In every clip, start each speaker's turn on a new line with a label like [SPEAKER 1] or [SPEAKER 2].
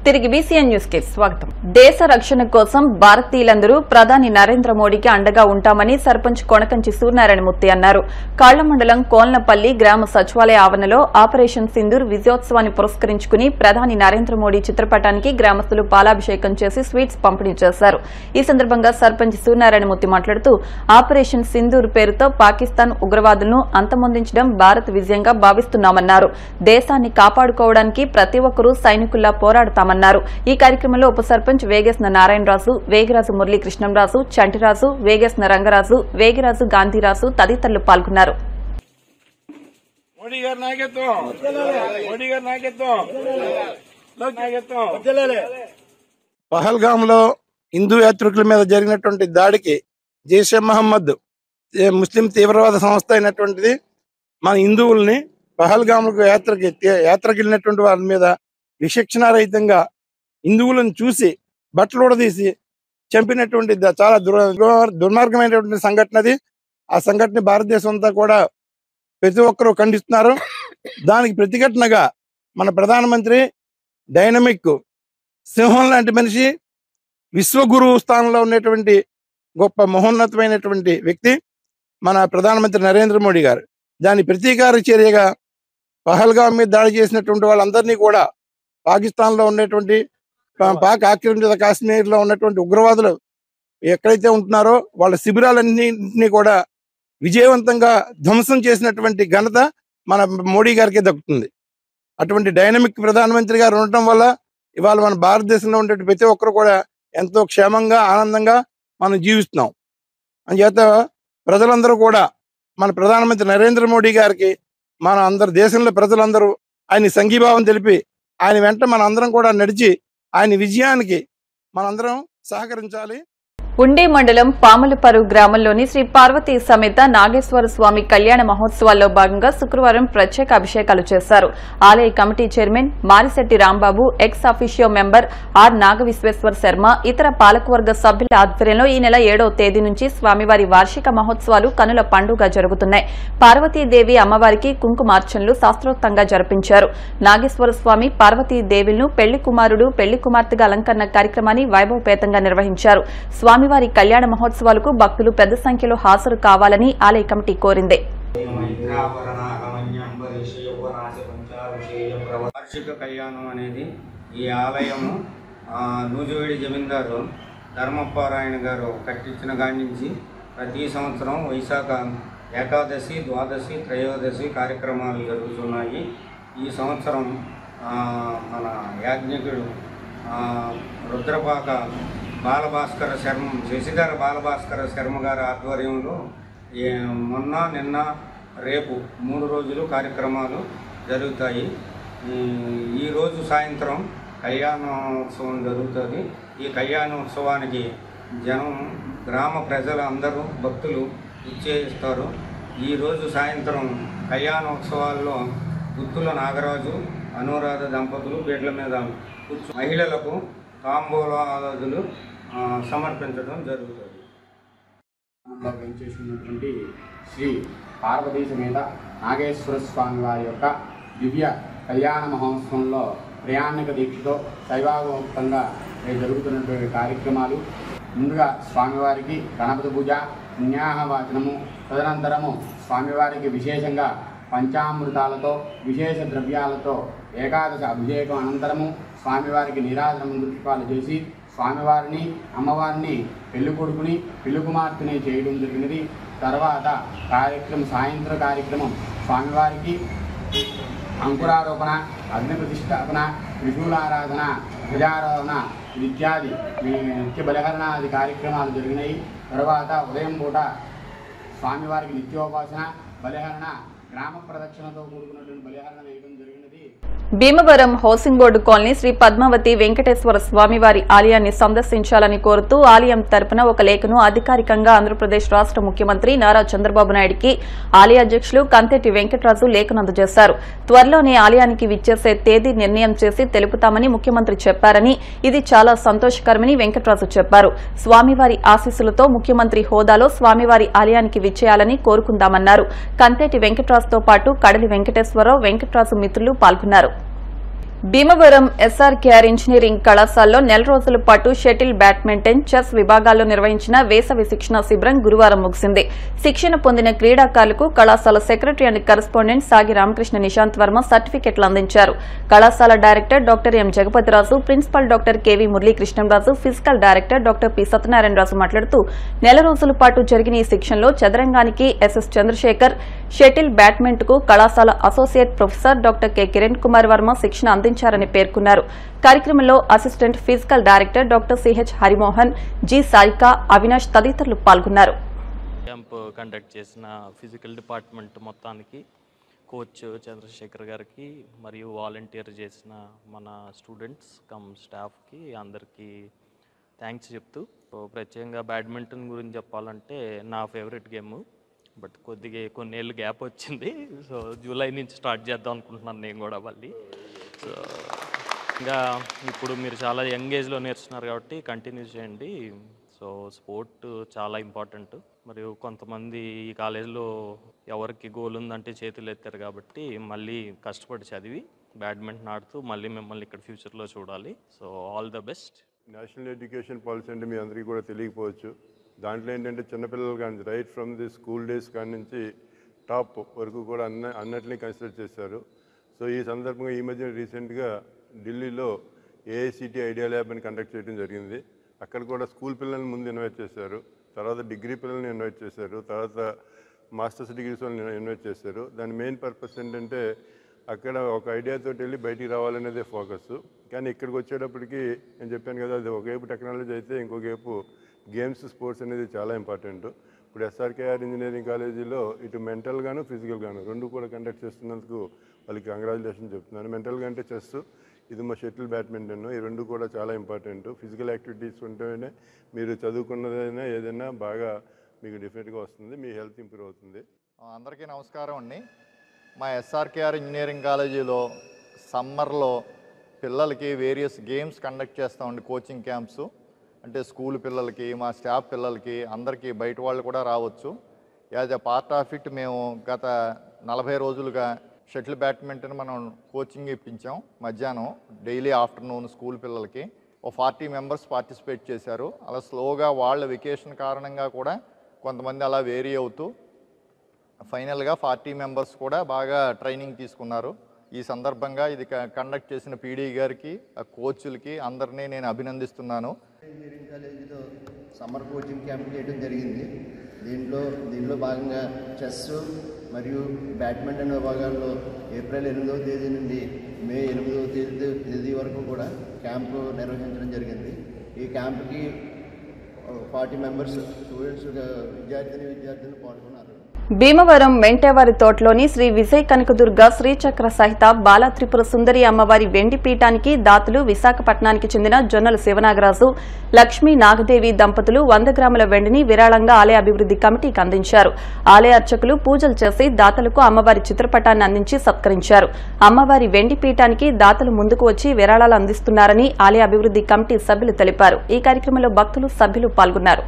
[SPEAKER 1] తిరిగి BCN news కి స్వాగతం. దేశ రక్షణ కోసం భారతీయులందరూ ప్రధాని నరేంద్ర మోడీకి అండగా ఉంటామని సర్పంచ్ కొనకంచి సూర్యనారాయణమూర్తి అన్నారు. కాళ్ల మండలం కోల్నపల్లి గ్రామ సచివాలయ ఆవరణలో ఆపరేషన్ సింధూర్ విజయోత్సవాన్ని పురస్కరించుకుని ప్రధాని నరేంద్ర మోడీ చిత్రపటానికి గ్రామస్తులు పాలాభిషేకం చేసి స్వీట్స్ పంపిణీ చేశారు. ఈ సందర్భంగా సర్పంచ్ సూర్యనారాయణమూర్తి మాట్లాడుతూ ఆపరేషన్ సింధూర్ పేరుతో పాకిస్తాన్ ఉగ్రవాదులను అంతమొందించడం భారత్ విజయంగా భావిస్తున్నామన్నారు. దేశాన్ని కాపాడుకోవడానికి ప్రతి ఒక్కరూ సైనికుల్లా పోరాడతామన్నారు. ఈ కార్యక్రమంలో ఉప సర్పంచ్ వేగేశ్న నారాయణరాజు, వేగిరాజు మురళీకృష్ణంరాజు, చంటిరాజు, వేగేశ్న రంగరాజు, వేగిరాజు గాంధీరాజు తదితరులు పాల్గొన్నారు.
[SPEAKER 2] పహల్గాంలో హిందూ యాత్రికుల మీద జరిగినటువంటి దాడికి జైషే మహమ్మద్ ముస్లిం తీవ్రవాద సంస్థ అయినటువంటిది మన హిందువుల్ని పహల్గాంకు యాత్రకి వెళ్ళినటువంటి వారి మీద విచక్షణారహితంగా హిందువులను చూసి బట్టలు ఉడదీసి చంపినటువంటి చాలా దుర్మార్గమైనటువంటి సంఘటన అది. ఆ సంఘటన భారతదేశం అంతా కూడా ప్రతి ఒక్కరూ ఖండిస్తున్నారు. దానికి ప్రతిఘటనగా మన ప్రధానమంత్రి డైనమిక్ సింహం లాంటి మనిషి, విశ్వగురువు స్థానంలో ఉన్నటువంటి గొప్ప మహోన్నతమైనటువంటి వ్యక్తి మన ప్రధానమంత్రి నరేంద్ర మోడీ గారు. దాని ప్రతీకార చర్యగా పహల్గాం మీద దాడి చేసినటువంటి వాళ్ళందరినీ కూడా పాకిస్తాన్లో ఉన్నటువంటి పాక్ ఆక్రమిత కాశ్మీర్లో ఉన్నటువంటి ఉగ్రవాదులు ఎక్కడైతే ఉంటున్నారో వాళ్ళ శిబిరాలన్నింటినీ కూడా విజయవంతంగా ధ్వంసం చేసినటువంటి ఘనత మన మోడీ గారికి దక్కుతుంది. అటువంటి డైనమిక్ ప్రధానమంత్రి గారు ఉండటం వల్ల ఇవాళ మన భారతదేశంలో ఉండే ప్రతి ఒక్కరు కూడా ఎంతో క్షేమంగా ఆనందంగా మనం జీవిస్తున్నాం. అందుచేత ప్రజలందరూ కూడా మన ప్రధానమంత్రి నరేంద్ర మోడీ గారికి మన అందరు దేశంలో ప్రజలందరూ ఆయన సంఘీభావం తెలిపి ఆయన వెంట మన అందరం కూడా నడిచి ఆయన విజయానికి మనందరం సహకరించాలి.
[SPEAKER 1] ఉండే మండలం పాములపరు గ్రామంలోని శ్రీ పార్వతీ సమేత నాగేశ్వర స్వామి కళ్యాణ మహోత్సవాల్లో భాగంగా శుక్రవారం ప్రత్యేక అభిషేకాలు చేశారు. ఆలయ committee chairman Marisetti Rambabu, ex officio member R Nagavisweswara Sharma, ఇతర పాలకవర్గ సభ్యుల ఆధ్వర్యంలో ఈ నెల 7వ తేదీ నుంచి స్వామివారి వార్షిక మహోత్సవాలు కనుల పండుగ జరుగుతున్నాయి. పార్వతీదేవి అమ్మవారికి కుంకుమార్చనలు శాస్త్రోక్తంగా జరిపించారు. నాగేశ్వర స్వామి పార్వతీదేవిలను పెళ్లి కుమారుడు, పెళ్లి కుమార్తెగా అలంకరణ కార్యక్రమాన్ని వైభవపేతంగా నిర్వహించారు. స్వామివారి కళ్యాణ మహోత్సవాలకు భక్తులు పెద్ద సంఖ్యలో హాజరు కావాలని ఆలయ కమిటీ కోరింది.
[SPEAKER 3] వార్షిక కళ్యాణం అనేది ఈ ఆలయము నూజివేడి జమీందారు ధర్మపారాయణ గారు కట్టించిన కాడి నుంచి ప్రతి సంవత్సరం వైశాఖ ఏకాదశి, ద్వాదశి, త్రయోదశి కార్యక్రమాలు జరుగుతున్నాయి. ఈ సంవత్సరం మన యాజ్ఞికుడు రుద్రపాక బాలభాస్కర శర్మ, శశిధర బాలభాస్కర శర్మ గారి ఆధ్వర్యంలో మొన్న, నిన్న, రేపు 3 రోజులు కార్యక్రమాలు జరుగుతాయి. ఈరోజు సాయంత్రం కళ్యాణోత్సవం జరుగుతుంది. ఈ కళ్యాణోత్సవానికి జనం, గ్రామ ప్రజలు అందరూ భక్తులు ఇచ్చేస్తారు. ఈరోజు సాయంత్రం కళ్యాణోత్సవాల్లో గుత్తుల నాగరాజు, అనురాధ దంపతులు పీటల మీద మహిళలకు తాంబూలాదులు సమర్పించడం జరుగుతుంది.
[SPEAKER 4] చేసినటువంటి శ్రీ పార్వతీ సమేత నాగేశ్వర స్వామి వారి యొక్క దివ్య కళ్యాణ మహోత్సవంలో ప్రయాణిక దీక్షతో శైవాగోక్తంగా జరుగుతున్నటువంటి కార్యక్రమాలు. ముందుగా స్వామివారికి గణపతి పూజ, పుణ్యాహవాచనము, తదనంతరము స్వామివారికి విశేషంగా పంచామృతాలతో, విశేష ద్రవ్యాలతో ఏకాదశి అభిషేకం అనంతరము స్వామివారికి నీరాజన ముందుపాలు చేసి స్వామివారిని, అమ్మవారిని, పెళ్లి కొడుకుని, పెళ్లి కుమార్తెని చేయడం జరిగినది. తర్వాత సాయంత్రం కార్యక్రమం స్వామివారికి అంకురారోపణ, అగ్ని ప్రతిష్టాపన, త్రిశూలారాధన, ధ్వజారోహణ ఇత్యాది నిత్య బలిహరణాది కార్యక్రమాలు జరిగినాయి. తర్వాత ఉదయం పూట స్వామివారికి నిత్యోపాసన, బలిహరణ, గ్రామ ప్రదక్షిణతో కూడుకున్నటువంటి బలిహరణ వేయడం జరిగినది.
[SPEAKER 1] Bhimavaram housing board colony Shri Padmavati Venkateswara స్వామివారి ఆలయాన్ని సందర్శించాలని కోరుతూ ఆలయం తరపున ఒక లేఖను అధికారికంగా ఆంధ్రప్రదేశ్ రాష్ట ముఖ్యమంత్రి నారా చంద్రబాబు నాయుడికి ఆలయ అధ్యక్షులు కంతెటి వెంకటరాజు లేఖను అందజేశారు. త్వరలోనే ఆలయానికి విచ్చేసే తేదీ నిర్ణయం చేసి తెలుపుతామని ముఖ్యమంత్రి చెప్పారని, ఇది చాలా సంతోషకరమని వెంకటరాజు చెప్పారు. స్వామివారి ఆశీస్సులతో ముఖ్యమంత్రి హోదాలో స్వామివారి ఆలయానికి విచ్చేయాలని కోరుకుందామన్నారు. కంతెటి వెంకటరాజుతో పాటు కడలి వెంకటేశ్వరరావు, వెంకటరాజు మిత్రులు పాల్గొన్నారు. భీమవరం ఎస్ఆర్కేఆర్ ఇంజనీరింగ్ కళాశాలలో నెల రోజుల పాటు షటిల్, బ్యాడ్మింటన్, చెస్ విభాగాల్లో నిర్వహించిన వేసవి శిక్షణ శిబిరం గురువారం ముగిసింది. శిక్షణ పొందిన క్రీడాకారులకు కళాశాల సెక్రటరీ అండ్ కరెస్పాండెంట్ సాగి రామకృష్ణ నిశాంత్ వర్మ సర్టిఫికెట్లు అందించారు. కళాశాల director doctor M Jagapathiraju, principal doctor KV Muralikrishnaraju, physical director doctor P Satyanarayanaraju మాట్లాడుతూ నెల రోజుల పాటు జరిగిన ఈ శిక్షణలో చదరంగానికి ఎస్ఎస్ చంద్రశేఖర్, షటిల్, బ్యాడ్మింటన్ కు కళాశాల associate professor doctor K Kiran Kumar Varma శిక్షణ అందించారని పేర్కొన్నారు. కార్యక్రమంలో assistant physical director doctor CH Harimohan, G Sayika, Avinash తదితరులు పాల్గొన్నారు.
[SPEAKER 5] క్యాంప్ కండక్ట్ చేసిన ఫిజికల్ డిపార్ట్మెంట్ మొత్తానికి, కోచ్ చంద్రశేఖర్ గారికి మరియు వాలంటీర్ చేసిన మన స్టూడెంట్స్ కమ్ స్టాఫ్కి అందరికీ థ్యాంక్స్ చెప్తూ, ప్రత్యేకంగా బ్యాడ్మింటన్ గురించి చెప్పాలంటే నా ఫేవరెట్ గేమ్. బట్ కొద్దిగా కొన్నేళ్ళు గ్యాప్ వచ్చింది. సో జూలై నుంచి స్టార్ట్ చేద్దాం అనుకుంటున్నాను నేను కూడా మళ్ళీ. సో ఇంకా ఇప్పుడు మీరు చాలా యంగ్ ఏజ్లో నేర్చుకున్నారు కాబట్టి కంటిన్యూ చేయండి. సో స్పోర్ట్ చాలా ఇంపార్టెంట్. మరియు కొంతమంది ఈ కాలేజీలో ఎవరికి గోల్ ఉందంటే చేతులు ఎత్తారు కాబట్టి మళ్ళీ కష్టపడి చదివి బ్యాడ్మింటన్ ఆడుతూ మళ్ళీ మిమ్మల్ని ఇక్కడ ఫ్యూచర్లో చూడాలి. So all the best.
[SPEAKER 6] National education policy అంటే మీ అందరికీ కూడా తెలియకపోవచ్చు. దాంట్లో ఏంటంటే చిన్నపిల్లలు కానీ right from the school days కాడి నుంచి టాప్ వరకు కూడా అన్నిటినీ కన్సిడర్ చేశారు. సో ఈ సందర్భంగా ఈ మధ్య రీసెంట్గా ఢిల్లీలో ఏఐసిటి ఐడియా ల్యాబ్ అని కండక్ట్ చేయడం జరిగింది. అక్కడ కూడా స్కూల్ పిల్లల్ని ముందు ఇన్వైట్ చేశారు, తర్వాత డిగ్రీ పిల్లల్ని ఇన్వైట్ చేశారు, తర్వాత మాస్టర్స్ డిగ్రీస్ వాళ్ళని ఇన్వైట్ చేశారు. దాని మెయిన్ పర్పస్ ఏంటంటే అక్కడ ఒక ఐడియాతో వెళ్ళి బయటికి రావాలనేదే ఫోకస్. కానీ ఇక్కడికి వచ్చేటప్పటికి నేను చెప్పాను కదా, అది ఒకవైపు టెక్నాలజీ అయితే ఇంకొకవైపు గేమ్స్, స్పోర్ట్స్ అనేది చాలా ఇంపార్టెంట్. ఇప్పుడు ఎస్ఆర్కేఆర్ ఇంజనీరింగ్ కాలేజీలో ఇటు మెంటల్గాను ఫిజికల్గాను రెండు కూడా కండక్ట్ చేస్తున్నందుకు వాళ్ళకి కంగ్రాచులేషన్ చెప్తున్నాను. మెంటల్గా అంటే చెస్, ఇది మా షటిల్, బ్యాడ్మింటన్, ఈ రెండు కూడా చాలా ఇంపార్టెంట్. ఫిజికల్ యాక్టివిటీస్ ఉంటేనే మీరు చదువుకున్నదైనా ఏదైనా బాగా మీకు డెఫినెట్గా వస్తుంది, మీ హెల్త్ ఇంప్రూవ్ అవుతుంది.
[SPEAKER 7] అందరికీ నమస్కారం అండి. మా ఎస్ఆర్కేఆర్ ఇంజనీరింగ్ కాలేజీలో సమ్మర్లో పిల్లలకి వేరియస్ గేమ్స్ కండక్ట్ చేస్తామండి. కోచింగ్ క్యాంప్స్ అంటే స్కూల్ పిల్లలకి, మా స్టాఫ్ పిల్లలకి, అందరికీ బయట వాళ్ళు కూడా రావచ్చు. As a part of it మేము గత 40 రోజులుగా షటిల్, బ్యాడ్మింటన్ మనం కోచింగ్ ఇప్పించాం. మధ్యాహ్నం డైలీ ఆఫ్టర్నూన్ స్కూల్ పిల్లలకి 40 మెంబర్స్ పార్టిసిపేట్ చేశారు. అలా స్లోగా వాళ్ళ వెకేషన్ కారణంగా కూడా కొంతమంది అలా వేరీ అవుతూ ఫైనల్గా 40 మెంబర్స్ కూడా బాగా ట్రైనింగ్ తీసుకున్నారు. ఈ సందర్భంగా ఇది కండక్ట్ చేసిన పీడీ గారికి, ఆ కోచ్లకి అందరినీ నేను అభినందిస్తున్నాను.
[SPEAKER 8] ఇంజనీరింగ్ కాలేజీలో సమ్మర్ కోచింగ్ క్యాంప్ చేయడం జరిగింది. దీంట్లో భాగంగా చెస్ మరియు బ్యాడ్మింటన్ విభాగాల్లో ఏప్రిల్ 8వ తేదీ నుండి మే 8వ తేదీ వరకు కూడా క్యాంపు నిర్వహించడం జరిగింది. ఈ క్యాంప్కి 40 మెంబర్స్ స్టూడెంట్స్, విద్యార్థులు పాల్గొన్నారు.
[SPEAKER 1] భీమవరం మెంటేవారి తోటలోని శ్రీ విజయ కనకదుర్గ శ్రీచక్ర సహిత బాల త్రిపుర సుందరి అమ్మవారి వెండి పీఠానికి దాతలు విశాఖపట్నానికి చెందిన జొన్నల శివనాగరాజు, లక్ష్మీ నాగదేవి దంపతులు 100 గ్రాముల వెండిని విరాళంగా ఆలయ అభివృద్ది కమిటీకి అందించారు. ఆలయ అర్చకులు పూజలు చేసి దాతలకు అమ్మవారి చిత్రపటాన్ని అందించి సత్కరించారు. అమ్మవారి వెండి పీఠానికి దాతలు ముందుకు వచ్చి విరాళాలు అందిస్తున్నారని ఆలయ అభివృద్ది కమిటీ సభ్యులు తెలిపారు. ఈ కార్యక్రమంలో భక్తులు, సభ్యులు పాల్గొన్నారు.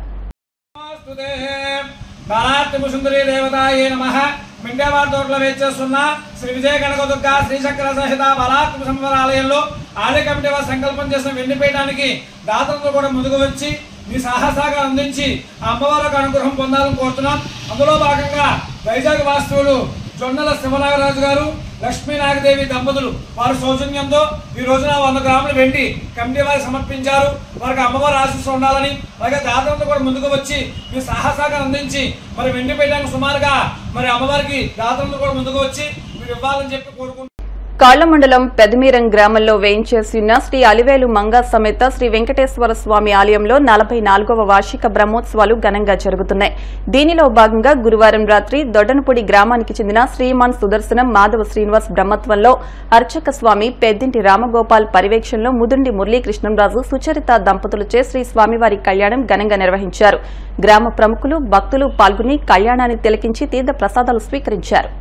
[SPEAKER 9] బాలాత్రిపురసుందరీ దేవతాయే నమః. మెండేవారి తోటలో వేచేస్తున్న శ్రీ విజయ కనకదుర్గ శ్రీచక్ర సహిత బాలాత్రిపుర సంవర ఆలయంలో ఆలయ కమిటీ వారు సంకల్పం చేసిన వెండి పీఠానికి దాతలతో కూడా ముందుకు వచ్చి మీ సాహసాగా అందించి ఆ అమ్మవారికి అనుగ్రహం పొందాలని కోరుతున్నాం. అందులో భాగంగా వైజాగ్ వాస్తవులు జొన్నల శివనాగరాజు గారు, లక్ష్మీ నాగదేవి దంపతులు వారి సౌజన్యంతో ఈ రోజున 100 గ్రాముల వెండి కమిటీ వారికి సమర్పించారు. వారికి అమ్మవారి ఆశీస్సులు ఉండాలని, అలాగే దాతలతో కూడా ముందుకు వచ్చి మీ సాహసాగా అందించి మరి వెండి పీఠానికి సుమారుగా మరి అమ్మవారికి దాతలతో కూడా ముందుకు వచ్చి మీరు ఇవ్వాలని చెప్పి కోరుకుంటున్నారు.
[SPEAKER 1] కాళ్ల మండలం పెదమీరం గ్రామంలో వేయించేసిన శ్రీ అలివేలు మంగా సమేత శ్రీ వెంకటేశ్వర స్వామి ఆలయంలో 44వ వార్షిక బ్రహ్మోత్సవాలు ఘనంగా జరుగుతున్నాయి. దీనిలో భాగంగా గురువారం రాత్రి దొడ్డనపూడి గ్రామానికి చెందిన శ్రీమాన్ సుదర్శనం మాధవ శ్రీనివాస్ బ్రహ్మత్వంలో అర్చక స్వామి పెద్దింటి రామగోపాల్ పర్యవేక్షణలో ముదుండి మురళీకృష్ణరాజు, సుచరిత దంపతులచే శ్రీ స్వామివారి కళ్యాణం ఘనంగా నిర్వహించారు. గ్రామ ప్రముఖులు, భక్తులు పాల్గొని కళ్యాణాన్ని తిలకించి తీర్థ ప్రసాదాలు స్వీకరించారు.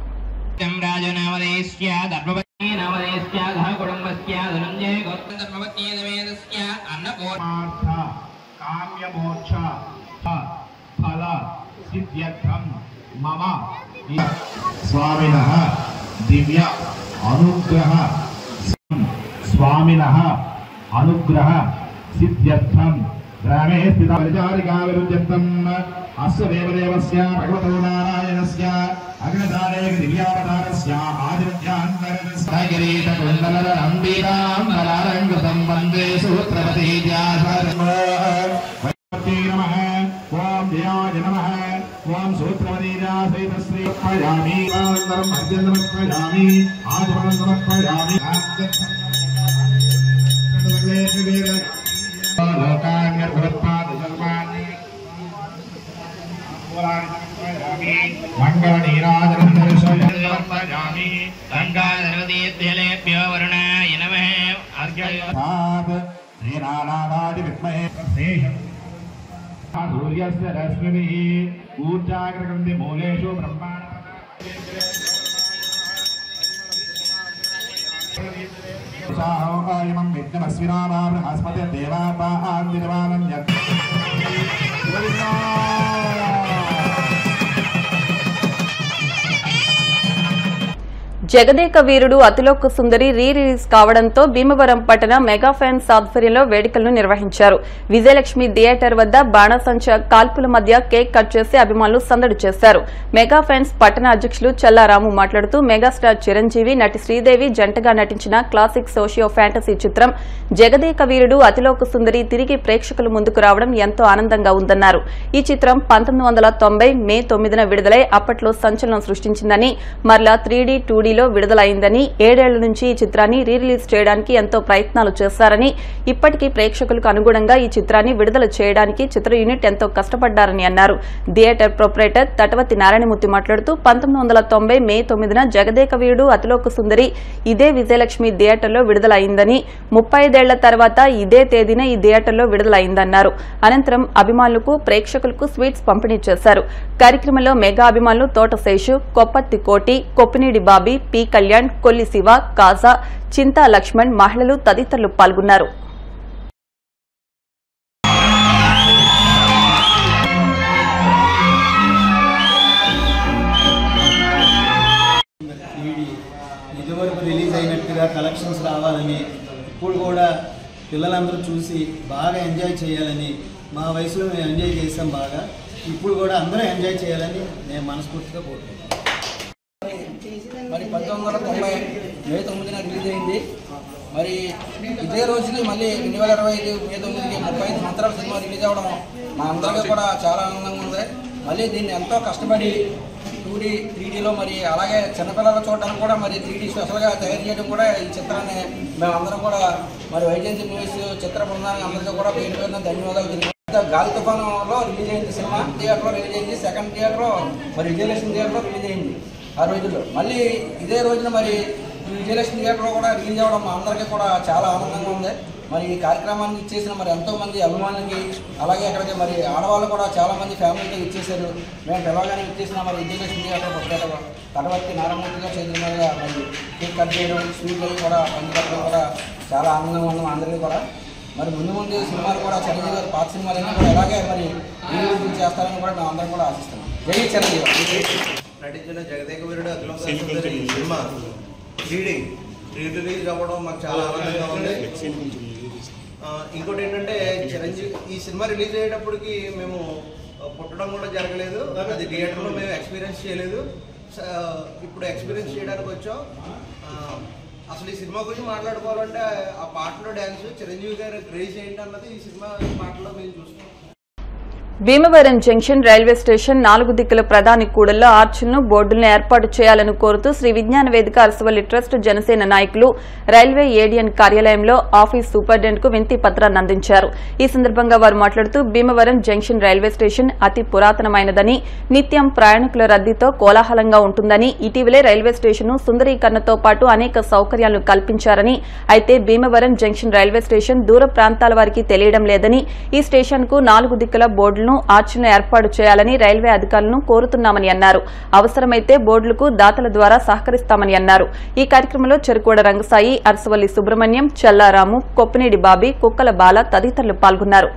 [SPEAKER 10] స్వామినః దివ్య అనుగ్రహ स्वामिनः अनुग्रह सिद्ध्यर्थं ग्रामे स्थितपरिचारिका विरुध्यर्थम् अस्य देवदेवस्य भगवतो नारायणस्य अग्निदाने दिव्यावतारस्य आदित्यान्तरगिरीशकुण्डलरम्बीराम्बरारङ्गतं वन्दे सूत्रपतिजाशर्मते नमः। ओं जयाय नमः। ओं सूत्रपतिजासहितश्रीपयामि अनन्तरम् अर्घ्यमर्पयामि आचमनं समर्पयामि। सूर्यस्य रश्मिभिः ऊर्जाग्रगन्धि मूलेषु ब्रह्माण्डम् विघ्नमस्विनामा बृहस्पति देवापान्दिरवानम्
[SPEAKER 1] జగదేక వీరుడు అతిలోక సుందరి రిలీజ్ కావడంతో భీమవరం పట్టణ మెగా ఫ్యాన్స్ ఆధ్వర్యంలో వేడుకలను నిర్వహించారు. విజయలక్ష్మి థియేటర్ వద్ద బాణసంచ కాల్పుల మధ్య కేక్ కట్ చేసి అభిమానులు సందడి చేశారు. మెగా ఫ్యాన్స్ పట్టణ అధ్యక్షులు చల్లారాము మాట్లాడుతూ మెగాస్టార్ చిరంజీవి, నటి శ్రీదేవి జంటగా నటించిన క్లాసిక్ సోషియో ఫ్యాంటసీ చిత్రం జగదేక వీరుడు అతిలోక సుందరి తిరిగి ప్రేక్షకుల ముందుకు రావడం ఎంతో ఆనందంగా ఉందన్నారు. ఈ చిత్రం 1990 మే 9న విడుదలై అప్పట్లో సంచలనం సృష్టించిందని, మరలా 3D 2Dలో విడుదలైందని, 7 ఏళ్ల నుంచి ఈ చిత్రాన్ని రీరిలీజ్ చేయడానికి ఎంతో ప్రయత్నాలు చేశారని, ఇప్పటికీ ప్రేక్షకులకు అనుగుణంగా ఈ చిత్రాన్ని విడుదల చేయడానికి చిత్ర యూనిట్ ఎంతో కష్టపడ్డారని అన్నారు. థియేటర్ ప్రొపరేటర్ తటవతి నారాయణమూర్తి మాట్లాడుతూ 1990 మే 9న జగదేక వీరుడు అతిలోక సుందరి ఇదే విజయలక్ష్మి థియేటర్లో విడుదలైందని, 35 ఏళ్ల తర్వాత ఇదే తేదీన ఈ థియేటర్లో విడుదలైందన్నారు. అనంతరం అభిమానులకు, ప్రేక్షకులకు స్వీట్స్ పంపిణీ చేశారు. కార్యక్రమంలో మెగా అభిమానులు తోట శేషు, కొప్పత్తి కోటి, కొప్పినీడి బాబీ, పి కళ్యాణ్, కొల్లి శివ, కాజా, చింతా లక్ష్మణ్, మహిళలు తదితరులు పాల్గొన్నారు.
[SPEAKER 11] ఇదివరకు రిలీజ్ అయినట్టుగా కలెక్షన్స్ రావాలని, ఇప్పుడు కూడా పిల్లలందరూ చూసి బాగా ఎంజాయ్ చేయాలని, మా వయసులో మేము ఎంజాయ్ చేసాం బాగా, ఇప్పుడు కూడా అందరూ ఎంజాయ్ చేయాలని నేను మనస్ఫూర్తిగా కోరుకుంటున్నాను.
[SPEAKER 12] మరి 1990 మే 9న రిలీజ్ అయింది. మరి ఇదే రోజుకి మళ్ళీ 2025 మే 9కి 35 సంవత్సరాల సినిమా రిలీజ్ అవ్వడం మా అందరికీ కూడా చాలా ఆనందంగా ఉంది. మళ్ళీ దీన్ని ఎంతో కష్టపడి 2D 3Dలో మరి అలాగే చిన్నపిల్లలు చూడడానికి కూడా మరి 3D స్పెషల్గా తయారు చేయడం కూడా ఈ చిత్రాన్ని మేమందరం కూడా మరి వైజయంతి మూవీస్ చిత్ర బృందానికి అందరికీ కూడా పేరు పేరున ధన్యవాదాలు తెలియజేస్తాం. గాలి తుఫానులో రిలీజ్ అయింది సినిమా, థియేటర్లో రిలీజ్ అయింది. సెకండ్ థియేటర్లో మరి విజయలక్ష్మి థియేటర్లో రిలీజ్ అయింది ఆ రోజుల్లో. మళ్ళీ ఇదే రోజున మరి విజయలక్ష్మి థియేటర్లో కూడా రిలీజ్ అవ్వడం మా అందరికీ కూడా చాలా ఆనందంగా ఉంది. మరి ఈ కార్యక్రమాన్ని ఇచ్చేసిన మరి ఎంతోమంది అభిమానులకి, అలాగే అక్కడికి మరి ఆడవాళ్ళు కూడా చాలామంది ఫ్యామిలీతో ఇచ్చేసారు. మేము పిలవగానే ఇచ్చేసిన మరి విజయలక్ష్మి థియేటర్ ప్రత్యేక తటవర్తి నారాయణమూర్తి గారు చేతుల మీదుగా మరి కేక్ కట్ చేయడం, స్వీట్ అవి కూడా పంచుకోవడం కూడా చాలా ఆనందంగా ఉన్నాం అందరికీ కూడా. మరి ముందు ముందు సినిమాలు కూడా చిరంజీవి గారు పాత సినిమాలన్నీ కూడా అలాగే మరి రిలీజ్ చేస్తారని కూడా మేము అందరం కూడా ఆశిస్తున్నాం. జై చిరంజీవి.
[SPEAKER 11] నటించిన Jagadeka Veerudu Athiloka Sundari cinema 3D release అవ్వడం మాకు చాలా ఆనందంగా ఉంది. ఇంకోటి ఏంటంటే చిరంజీవి ఈ సినిమా రిలీజ్ అయ్యేటప్పటికి మేము పుట్టడం కూడా జరగలేదు, అది థియేటర్లో మేము ఎక్స్పీరియన్స్ చేయలేదు. ఇప్పుడు ఎక్స్పీరియన్స్ చేయడానికి వచ్చాం. అసలు ఈ సినిమా గురించి మాట్లాడుకోవాలంటే ఆ పాటలో డ్యాన్స్, చిరంజీవి గారి క్రేజ్ ఏంటి అన్నది ఈ సినిమా పాటలో మేము చూస్తాం.
[SPEAKER 1] భీమవరం జంక్షన్ రైల్వే స్టేషన్ 4 దిక్కుల ప్రధాని కూడల్లో ఆర్చులను, బోర్డులను ఏర్పాటు చేయాలని కోరుతూ శ్రీ విజ్ఞాన వేదిక అరసవల్లి ట్రస్ట్ జనసేన నాయకులు రైల్వే ఏడియన్ కార్యాలయంలో ఆఫీస్ సూపరింటెండెంట్ కు వినతి పత్రాన్ని అందించారు. ఈ సందర్భంగా వారు మాట్లాడుతూ భీమవరం జంక్షన్ రైల్వే స్టేషన్ అతి పురాతనమైనదని, నిత్యం ప్రయాణికుల రద్దీతో కోలాహలంగా ఉంటుందని, ఇటీవలే రైల్వే స్టేషన్ సుందరీకరణతో పాటు అనేక సౌకర్యాలను కల్పించారని, అయితే భీమవరం జంక్షన్ రైల్వే స్టేషన్ దూర ప్రాంతాల వారికి తెలియడం లేదని, ఈ స్టేషన్ కు 4 దిక్కుల బోర్డులు, ఆర్చులను ఏర్పాటు చేయాలని రైల్వే అధికారులను కోరుతున్నామని అన్నారు. అవసరమైతే బోర్డులకు దాతల ద్వారా సహకరిస్తామని అన్నారు. ఈ కార్యక్రమంలో చెరుకోడ రంగసాయి, అరసవల్లి సుబ్రహ్మణ్యం, చల్లారాము, కొప్పినేడి బాబీ, కుక్కల బాల తదితరులు పాల్గొన్నారు.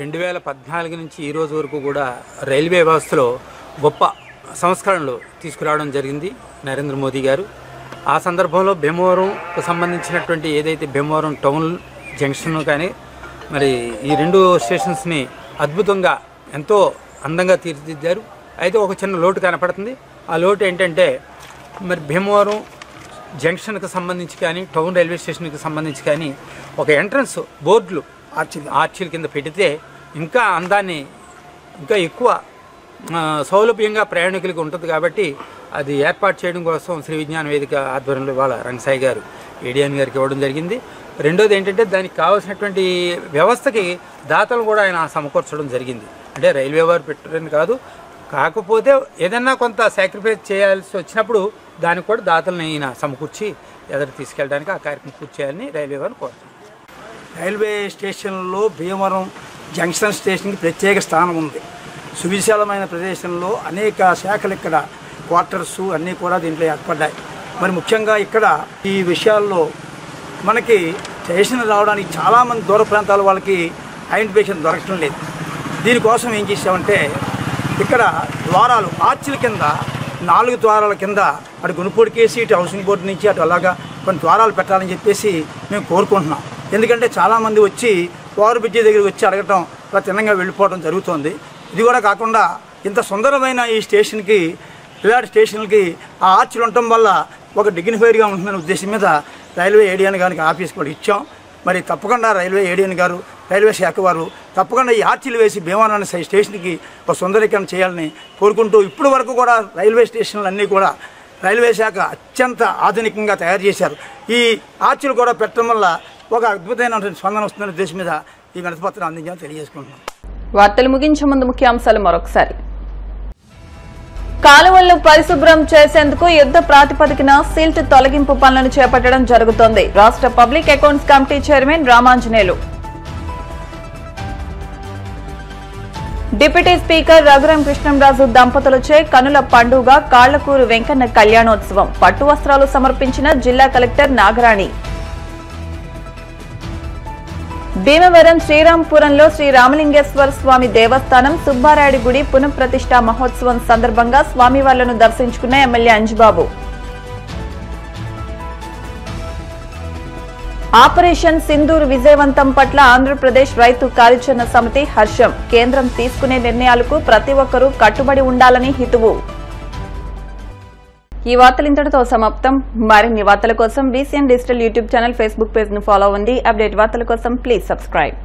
[SPEAKER 13] 2014 నుంచి ఈ రోజు వరకు కూడా రైల్వే వ్యవస్థలో గొప్ప సంస్కరణలు తీసుకురావడం జరిగింది నరేంద్ర మోదీ గారు. ఆ సందర్భంలో భీమవరంకు సంబంధించినటువంటి ఏదైతే భీమవరం టౌన్ జంక్షన్ కానీ మరి ఈ 2 స్టేషన్స్ని అద్భుతంగా ఎంతో అందంగా తీర్చిదిద్దారు. అయితే ఒక చిన్న లోటు కనపడుతుంది. ఆ లోటు ఏంటంటే మరి భీమవరం జంక్షన్కి సంబంధించి కానీ టౌన్ రైల్వే స్టేషన్కి సంబంధించి కానీ ఒక ఎంట్రన్స్ బోర్డులు ఆర్చీల కింద పెడితే ఇంకా అందాన్ని ఇంకా ఎక్కువ సౌలభ్యంగా ప్రయాణికులకు ఉంటుంది. కాబట్టి అది ఏర్పాటు చేయడం కోసం శ్రీ విజ్ఞాన వేదిక ఆధ్వర్యంలో ఇవాళ రంగసాయి గారు ఏడియన్ గారికి ఇవ్వడం జరిగింది. రెండోది ఏంటంటే దానికి కావాల్సినటువంటి వ్యవస్థకి దాతలు కూడా ఆయన సమకూర్చడం జరిగింది. అంటే రైల్వే వారు పెట్టారని కాదు, కాకపోతే ఏదన్నా కొంత సాక్రిఫైస్ చేయాల్సి వచ్చినప్పుడు దానికి కూడా దాతలను ఈయన సమకూర్చి ఎదురు తీసుకెళ్ళడానికి ఆ కార్యక్రమం పూర్తి చేయాలని రైల్వే వారిని కోరుతున్నాం.
[SPEAKER 14] రైల్వే స్టేషన్లో భీమవరం జంక్షన్ స్టేషన్కి ప్రత్యేక స్థానం ఉంది. సువిశాలమైన ప్రదేశంలో అనేక శాఖలు ఇక్కడ క్వార్టర్స్ అన్నీ కూడా దీంట్లో ఏర్పడ్డాయి. మరి ముఖ్యంగా ఇక్కడ ఈ విషయాల్లో మనకి స్టేషన్ రావడానికి చాలామంది దూర ప్రాంతాల వాళ్ళకి ఐడెంటిఫికేషన్ దొరకటం లేదు. దీనికోసం ఏం చేసామంటే ఇక్కడ ద్వారాలు ఆర్చిల కింద 4 ద్వారాల కింద అటు గునుపూడికేసి ఇటు హౌసింగ్ బోర్డు నుంచి అటు అలాగా కొన్ని ద్వారాలు పెట్టాలని చెప్పేసి మేము కోరుకుంటున్నాం. ఎందుకంటే చాలామంది వచ్చి ఓవర్ బ్రిడ్జి దగ్గరికి వచ్చి అడగటం ఇలా తిన్నంగా వెళ్ళిపోవడం జరుగుతుంది. ఇది కూడా కాకుండా ఇంత సుందరమైన ఈ స్టేషన్కి ఇలాంటి స్టేషన్లకి ఆ ఆర్చిలు ఉండటం వల్ల ఒక డిగ్నిఫైడ్గా ఉంటుందనే ఉద్దేశం మీద రైల్వే ఏడియన్ గారికి ఆఫీస్ కూడా ఇచ్చాం. మరి తప్పకుండా రైల్వే ఏడియన్ గారు రైల్వే శాఖ వారు తప్పకుండా ఈ ఆర్చీలు వేసి భీమవరం స్టేషన్కి ఒక సుందరీకరణ చేయాలని కోరుకుంటూ ఇప్పుడు వరకు కూడా రైల్వే స్టేషన్లు అన్నీ కూడా రైల్వే శాఖ అత్యంత ఆధునికంగా తయారు చేశారు. ఈ ఆర్చీలు కూడా పెట్టడం వల్ల ఒక అద్భుతమైన స్పందన వస్తుందనే ఉద్దేశం మీద ఈ వినతిపత్రం అందించాలని తెలియజేసుకుంటున్నాం.
[SPEAKER 1] వార్తలు ముగించే ముందు ముఖ్యాంశాలు మరొకసారి. కాలువలను పరిశుభ్రం చేసేందుకు యుద్ధ ప్రాతిపదికన సిల్ట్ తొలగింపు పనులను చేపట్టడం జరుగుతోంది. రాష్ట్ర public accounts committee chairman Ramanjaneyulu. Deputy speaker Raghuram Krishnamraju దంపతులచే కనుల పండుగ కాళ్లకూరు వెంకన్న కళ్యాణోత్సవం. పట్టు వస్త్రాలు సమర్పించిన జిల్లా కలెక్టర్ నాగరాణి. భీమవరం శ్రీరాంపురంలో శ్రీ రామలింగేశ్వర స్వామి దేవస్థానం సుబ్బారాయుడి గుడి పునఃప్రతిష్ఠా మహోత్సవం సందర్భంగా స్వామివార్లను దర్శించుకున్న ఎమ్మెల్యే అంజుబాబు. ఆపరేషన్ సింధూర్ విజయవంతం పట్ల ఆంధ్రప్రదేశ్ రైతు కార్యాచరణ సమితి హర్షం. కేంద్రం తీసుకునే నిర్ణయాలకు ప్రతి ఒక్కరూ కట్టుబడి ఉండాలని హితువు. ఈ వార్తలు ఇంతటితో సమాప్తం. మరిన్ని వార్తల కోసం VCN digital YouTube channel, Facebook page ను ఫాలో అవ్వండి. అప్డేట్ వార్తల కోసం ప్లీజ్ సబ్స్క్రైబ్.